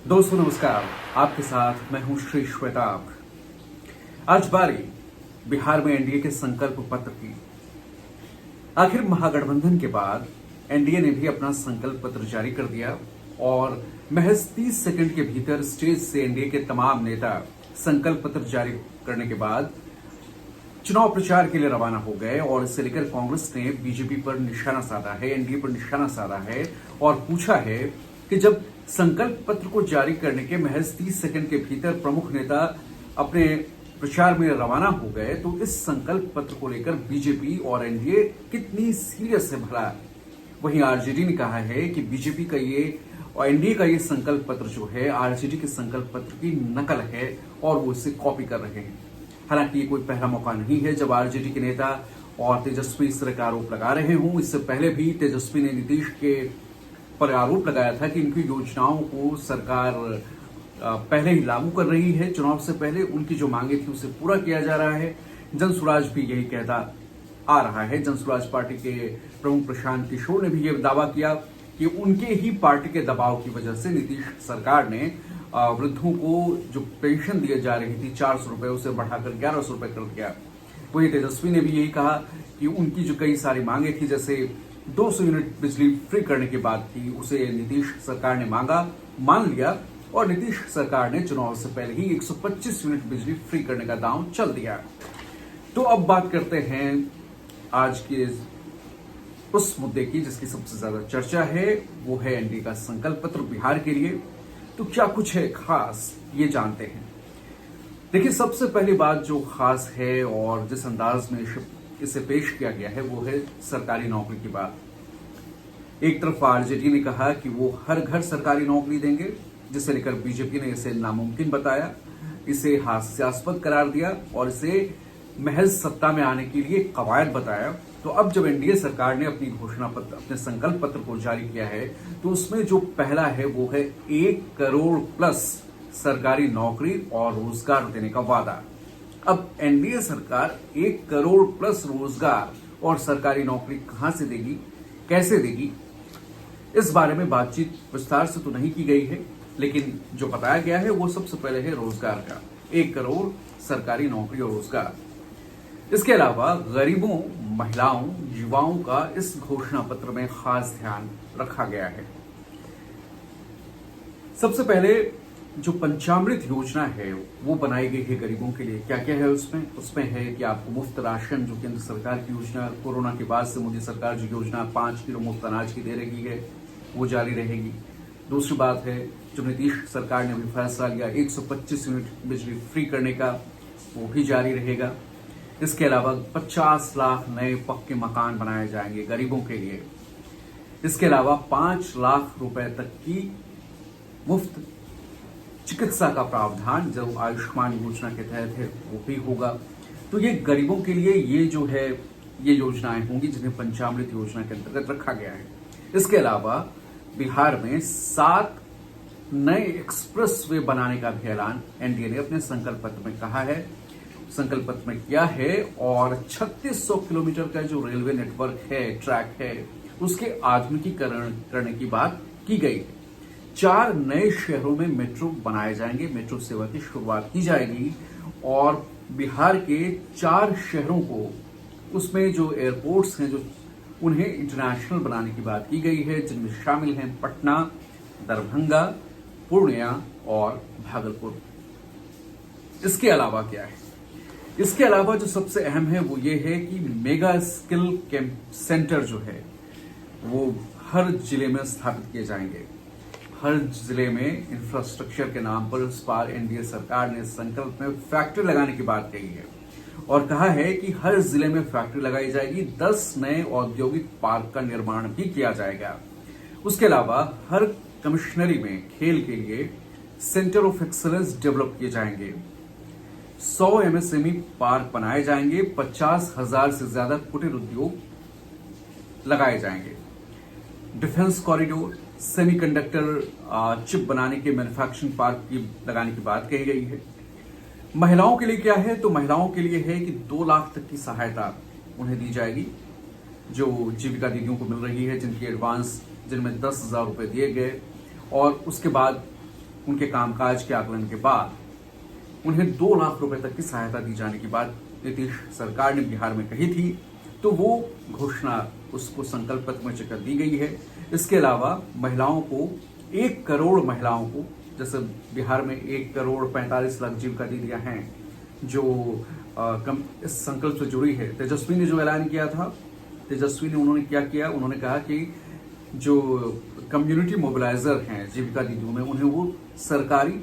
दोस्तों नमस्कार। आपके साथ मैं हूं श्री श्वेताब। आज बारी बिहार में एनडीए के संकल्प पत्र की। आखिर महागठबंधन के बाद एनडीए ने भी अपना संकल्प पत्र जारी कर दिया और महज 30 सेकंड के भीतर स्टेज से एनडीए के तमाम नेता संकल्प पत्र जारी करने के बाद चुनाव प्रचार के लिए रवाना हो गए। और इससे लेकर कांग्रेस ने बीजेपी पर निशाना साधा है, एनडीए पर निशाना साधा है और पूछा है कि जब संकल्प पत्र को जारी करने के महज 30 सेकंड के भीतर प्रमुख नेता अपने प्रचार में रवाना हो गए तो इस संकल्प पत्र को लेकर बीजेपी और एनडीए कितनी सीरियस है भला। वहीं आरजेडी ने कहा है कि बीजेपी का ये और एनडीए का ये संकल्प पत्र जो है आरजेडी के संकल्प पत्र की नकल है और वो इसे कॉपी कर रहे हैं। हालांकि ये कोई पहला मौका नहीं है जब आरजेडी के नेता और तेजस्वी इस तरह का आरोप लगा रहे हों। इससे पहले भी तेजस्वी ने नीतीश के पर आरोप लगाया था कि इनकी योजनाओं को सरकार पहले ही लागू कर रही है, चुनाव से पहले उनकी जो मांगे थी उसे पूरा किया जा रहा है। जनसुराज भी यही कहता आ रहा है। जनसुराज पार्टी के प्रमुख प्रशांत किशोर ने भी यह दावा किया कि उनके ही पार्टी के दबाव की वजह से नीतीश सरकार ने वृद्धों को जो पेंशन दी जा रही थी 400 रुपए उसे बढ़ाकर 1100 रुपए कर दिया। वही तेजस्वी ने भी यही कहा कि उनकी जो कई सारी मांगे थी, जैसे 200 यूनिट बिजली फ्री करने की बात थी, उसे नीतीश सरकार ने मान लिया और नीतीश सरकार ने चुनाव से पहले ही 125 यूनिट बिजली फ्री करने का दांव चल दिया। तो अब बात करते हैं आज के उस मुद्दे की जिसकी सबसे ज्यादा चर्चा है, वो है एनडीए का संकल्प पत्र बिहार के लिए। तो क्या कुछ है खास, ये जानते हैं। देखिए, सबसे पहली बात जो खास है और जिस अंदाज में इसे पेश किया गया है वो है सरकारी नौकरी की बात। एक तरफ आरजेडी ने कहा कि वो हर घर सरकारी नौकरी देंगे, जिसे लेकर बीजेपी ने इसे नामुमकिन बताया, इसे हास्यास्पद करार दिया और इसे महज सत्ता में आने के लिए कवायद बताया। तो अब जब एनडीए सरकार ने अपनी घोषणा पत्र, अपने संकल्प पत्र को जारी किया है तो उसमें जो पहला है वो है 1 करोड़ प्लस सरकारी नौकरी और रोजगार देने का वादा। अब एनडीए सरकार 1 करोड़ प्लस रोजगार और सरकारी नौकरी कहां से देगी, कैसे देगी, इस बारे में बातचीत विस्तार से तो नहीं की गई है, लेकिन जो बताया गया है वो सबसे पहले है रोजगार का 1 करोड़ सरकारी नौकरी और रोजगार। इसके अलावा गरीबों, महिलाओं, युवाओं का इस घोषणा पत्र में खास ध्यान रखा गया है। सबसे पहले जो पंचामृत योजना है वो बनाई गई है गरीबों के लिए। क्या क्या है उसमें है कि आपको मुफ्त राशन, जो केंद्र सरकार की योजना कोरोना के बाद से मोदी सरकार जो योजना 5 किलो मुफ्त अनाज की दे रही है वो जारी रहेगी। दूसरी बात है, जो नीतीश सरकार ने अभी फैसला लिया 125 यूनिट बिजली फ्री करने का, वो भी जारी रहेगा। इसके अलावा 50 लाख नए पक्के मकान बनाए जाएंगे गरीबों के लिए। इसके अलावा 5 लाख रुपए तक की मुफ्त चिकित्सा का प्रावधान जो आयुष्मान योजना के तहत है वो भी होगा। तो ये गरीबों के लिए ये जो है ये योजनाएं होंगी जिन्हें पंचामृत योजना के अंतर्गत रखा गया है। इसके अलावा बिहार में 7 नए एक्सप्रेस वे बनाने का भी ऐलान एनडीए ने अपने संकल्प पत्र में कहा है, संकल्प पत्र में किया है। और 3600 किलोमीटर का जो रेलवे नेटवर्क है, ट्रैक है, उसके आधुनिकीकरण करने की बात की गई है। 4 नए शहरों में मेट्रो बनाए जाएंगे, मेट्रो सेवा की शुरुआत की जाएगी और बिहार के 4 शहरों को, उसमें जो एयरपोर्ट्स हैं जो उन्हें इंटरनेशनल बनाने की बात की गई है, जिनमें शामिल हैं पटना, दरभंगा, पूर्णिया और भागलपुर। इसके अलावा क्या है? इसके अलावा जो सबसे अहम है वो ये है कि मेगा स्किल कैंप सेंटर जो है वो हर जिले में स्थापित किए जाएंगे। हर जिले में इंफ्रास्ट्रक्चर के नाम पर इस बार एनडीए सरकार ने संकल्प में फैक्ट्री लगाने की बात कही है और कहा है कि हर जिले में फैक्ट्री लगाई जाएगी, 10 नए औद्योगिक पार्क का निर्माण भी किया जाएगा। उसके अलावा हर कमिश्नरी में खेल के लिए सेंटर ऑफ एक्सीलेंस डेवलप किए जाएंगे, 100 एमएसएमई पार्क बनाए जाएंगे, 50,000 से ज्यादा कुटीर उद्योग लगाए जाएंगे। डिफेंस कॉरिडोर, सेमीकंडक्टर चिप बनाने के मैन्युफैक्चरिंग पार्क की लगाने की बात कही गई है। महिलाओं के लिए क्या है? तो महिलाओं के लिए है कि 2 लाख तक की सहायता उन्हें दी जाएगी, जो जीविका दीदियों को मिल रही है, जिनकी एडवांस, जिनमें 10,000 रुपए दिए गए और उसके बाद उनके कामकाज के आकलन के बाद उन्हें 2 लाख रुपए तक की सहायता दी जाने की बात नीतीश सरकार ने बिहार में कही थी, तो वो घोषणा उसको संकल्प पत्र में कर दी गई है। इसके अलावा महिलाओं को 1 करोड़ महिलाओं को, जैसे बिहार में 1,45,00,000 जीविका दीदियां हैं जो इस संकल्प से जुड़ी है। तेजस्वी ने जो ऐलान किया था, तेजस्वी ने उन्होंने क्या किया, उन्होंने कहा कि जो कम्युनिटी मोबिलाइजर हैं जीविका दीदियों में, उन्हें वो सरकारी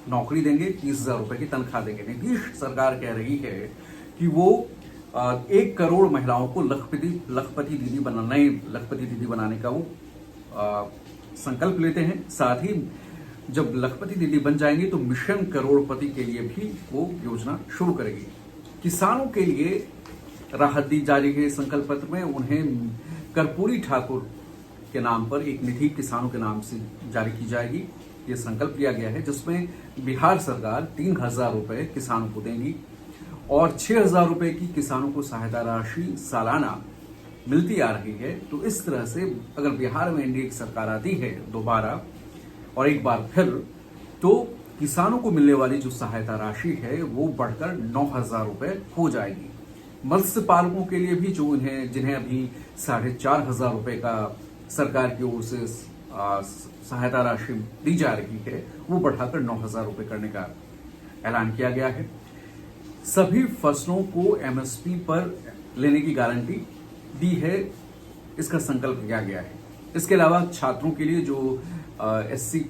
नौकरी देंगे, 30,000 रुपए की तनख्वाह देंगे। नीतीश सरकार कह रही है कि वो 1 करोड़ महिलाओं को लखपति दीदी बनाने का वो संकल्प लेते हैं। साथ ही जब लखपति दीदी बन जाएंगी तो मिशन करोड़पति के लिए भी वो योजना शुरू करेगी। किसानों के लिए राहत दी जा रही है संकल्प पत्र में। उन्हें कर्पूरी ठाकुर के नाम पर एक निधि किसानों के नाम से जारी की जाएगी। ये संकल्प लिया गया है जिसमें बिहार सरकार 3,000 रुपए किसानों को देंगी और 6,000 रुपए की किसानों को सहायता राशि सालाना मिलती आ रही है। तो इस तरह से अगर बिहार में एनडीए की सरकार आती है दोबारा और एक बार फिर, तो किसानों को मिलने वाली जो सहायता राशि है वो बढ़कर 9,000 रुपए हो जाएगी। मत्स्य पालकों के लिए भी जो जिन्हें अभी 4,500 रुपए का सरकार की ओर से सहायता राशि दी जा रही है, वो बढ़ाकर 9,000 रुपए करने का ऐलान किया गया है। सभी फसलों को एमएसपी पर लेने की गारंटी दी है, इसका संकल्प लिया गया है। इसके अलावा छात्रों के लिए जो एससी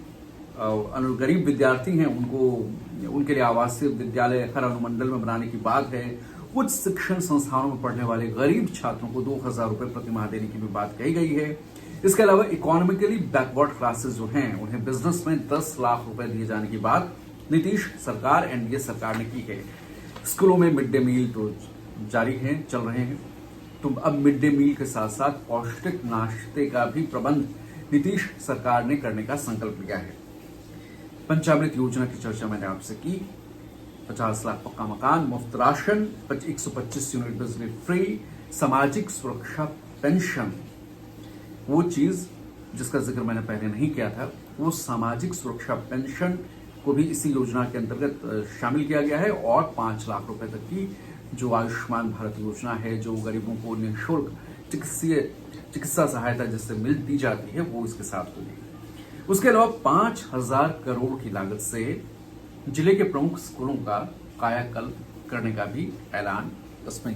गरीब विद्यार्थी हैं, उनके लिए आवासीय विद्यालय हर अनुमंडल में बनाने की बात है। उच्च शिक्षण संस्थानों में पढ़ने वाले गरीब छात्रों को 2,000 रुपए प्रति माह देने की भी बात कही गई है। इसके अलावा इकोनॉमिकली बैकवर्ड क्लासेस जो हैं, उन्हें बिजनेस में 10 लाख रुपए दिए जाने की बात नीतीश सरकार, एनडीए सरकार ने की है। स्कूलों में मिड डे मील तो जारी हैं, चल रहे हैं, तो अब मिड डे मील के साथ साथ पौष्टिक नाश्ते का भी प्रबंध नीतीश सरकार ने करने का संकल्प लिया है। पंचामृत योजना की चर्चा मैंने आपसे की। 50 लाख पक्का मकान, मुफ्त राशन, 125 यूनिट बिजली फ्री, सामाजिक सुरक्षा पेंशन, वो चीज जिसका जिक्र मैंने पहले नहीं किया था, वो सामाजिक सुरक्षा पेंशन को भी इसी योजना के अंतर्गत शामिल किया गया है। और 5 लाख रुपए तक की जो आयुष्मान भारत योजना है, जो गरीबों को निःशुल्क चिकित्सा सहायता जिससे दी जाती है, वो इसके साथ होगी। उसके अलावा 5,000 करोड़ की लागत से जिले के प्रमुख स्कूलों का कायाकल्प करने का भी ऐलान इसमें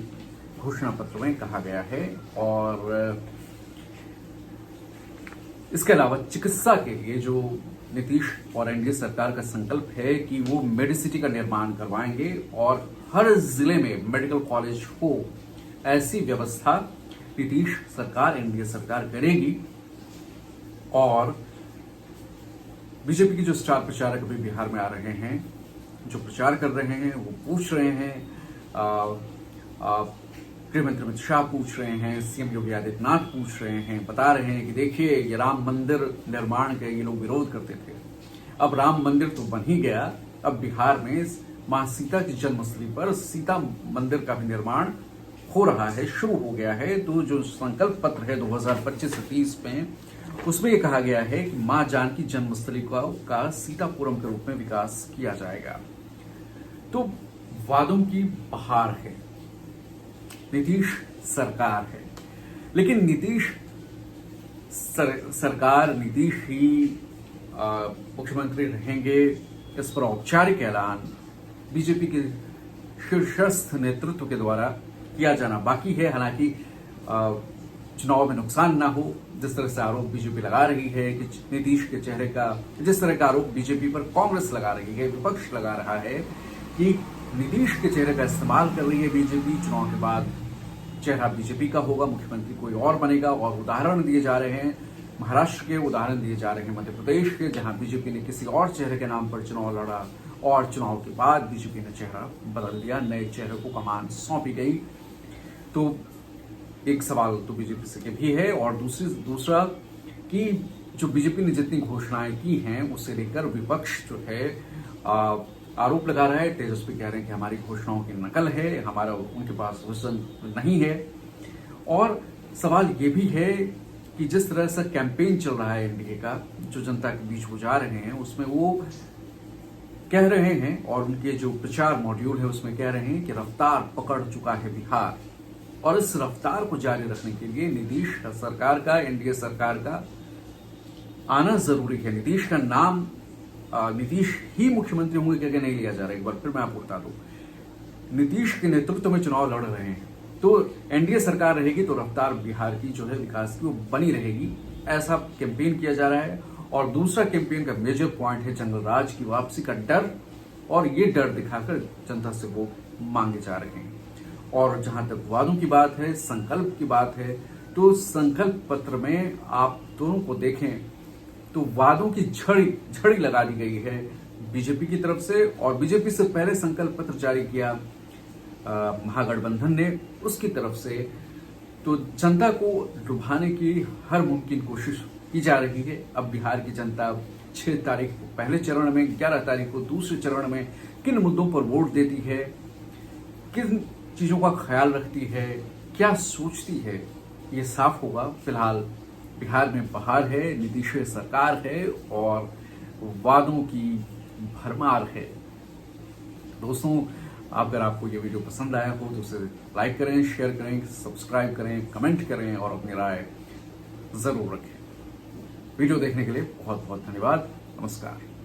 घोषणा पत्र में कहा गया है। और इसके अलावा चिकित्सा के लिए जो नीतीश और एनडीए सरकार का संकल्प है कि वो मेडिसिटी का निर्माण करवाएंगे और हर जिले में मेडिकल कॉलेज हो, ऐसी व्यवस्था नीतीश सरकार, एनडीए सरकार करेगी। और बीजेपी की जो स्टार प्रचारक अभी बिहार में आ रहे हैं, जो प्रचार कर रहे हैं, वो पूछ रहे हैं, गृह मंत्री अमित शाह पूछ रहे हैं, सीएम योगी आदित्यनाथ पूछ रहे हैं, बता रहे हैं कि देखिए ये राम मंदिर निर्माण का ये लोग विरोध करते थे, अब राम मंदिर तो बन ही गया, अब बिहार में मां सीता की जन्मस्थली पर सीता मंदिर का भी निर्माण हो रहा है, शुरू हो गया है। तो जो संकल्प पत्र है 2025 से 30 में, उसमें यह कहा गया है कि मां जानकी जन्मस्थली का सीतापुरम के रूप में विकास किया जाएगा। तो वादों की बहार है, नीतीश सरकार है, लेकिन नीतीश सरकार, नीतीश ही मुख्यमंत्री रहेंगे, इस पर औपचारिक ऐलान बीजेपी के शीर्षस्थ नेतृत्व के द्वारा किया जाना बाकी है। हालांकि चुनाव में नुकसान ना हो, जिस तरह से आरोप बीजेपी लगा रही है कि नीतीश के चेहरे का, जिस तरह का आरोप बीजेपी पर कांग्रेस लगा रही है, विपक्ष लगा रहा है कि नीतीश के चेहरे का इस्तेमाल कर रही है बीजेपी, चुनाव के बाद चेहरा बीजेपी का होगा, मुख्यमंत्री कोई और बनेगा। और उदाहरण दिए जा रहे हैं, महाराष्ट्र के उदाहरण दिए जा रहे हैं, मध्य प्रदेश के, जहां बीजेपी ने किसी और चेहरे के नाम पर चुनाव लड़ा और चुनाव के बाद बीजेपी ने चेहरा बदल दिया, नए चेहरे को कमान सौंपी गई। तो एक सवाल तो बीजेपी से भी है, और दूसरा कि जो बीजेपी ने जितनी घोषणाएं की हैं उससे लेकर विपक्ष जो है आरोप लगा रहा है। तेजस्वी कह रहे हैं कि हमारी घोषणाओं की नकल है, हमारा उनके पास विजन नहीं है। और सवाल ये भी है कि जिस तरह से कैंपेन चल रहा है एनडीए का, जो जनता के बीच वो जा रहे हैं, उसमें वो कह रहे हैं और उनके जो प्रचार मॉड्यूल है उसमें कह रहे हैं कि रफ्तार पकड़ चुका है बिहार, और इस रफ्तार को जारी रखने के लिए नीतीश सरकार का, एनडीए सरकार का आना जरूरी है। नीतीश का नाम नीतीश ही मुख्यमंत्री होंगे क्या नहीं लिया जा रहा है। एक बार फिर मैं आपको बता दूं, नीतीश के नेतृत्व में चुनाव लड़ रहे हैं, तो एनडीए सरकार रहेगी तो रफ्तार बिहार की जो है विकास की वो बनी रहेगी, ऐसा कैंपेन किया जा रहा है। और दूसरा कैंपेन का मेजर पॉइंट है जंगल राज की वापसी का डर, और ये डर दिखाकर जनता से वोट मांगे जा रहे हैं। और जहां तक वादों की बात है, संकल्प की बात है, तो संकल्प पत्र में आप दोनों को देखें तो वादों की झड़ी लगा दी गई है बीजेपी की तरफ से, और बीजेपी से पहले संकल्प पत्र जारी किया महागठबंधन ने, उसकी तरफ से तो जनता को लुभाने की हर मुमकिन कोशिश की जा रही है। अब बिहार की जनता 6 तारीख को पहले चरण में, 11 तारीख को दूसरे चरण में किन मुद्दों पर वोट देती है, किन चीजों का ख्याल रखती है, क्या सोचती है, ये साफ होगा। फिलहाल बिहार में बहार है, नीतीश सरकार है और वादों की भरमार है। दोस्तों, अगर आपको ये वीडियो पसंद आया हो तो उसे लाइक करें, शेयर करें, सब्सक्राइब करें, कमेंट करें और अपनी राय जरूर रखें। वीडियो देखने के लिए बहुत बहुत धन्यवाद। नमस्कार।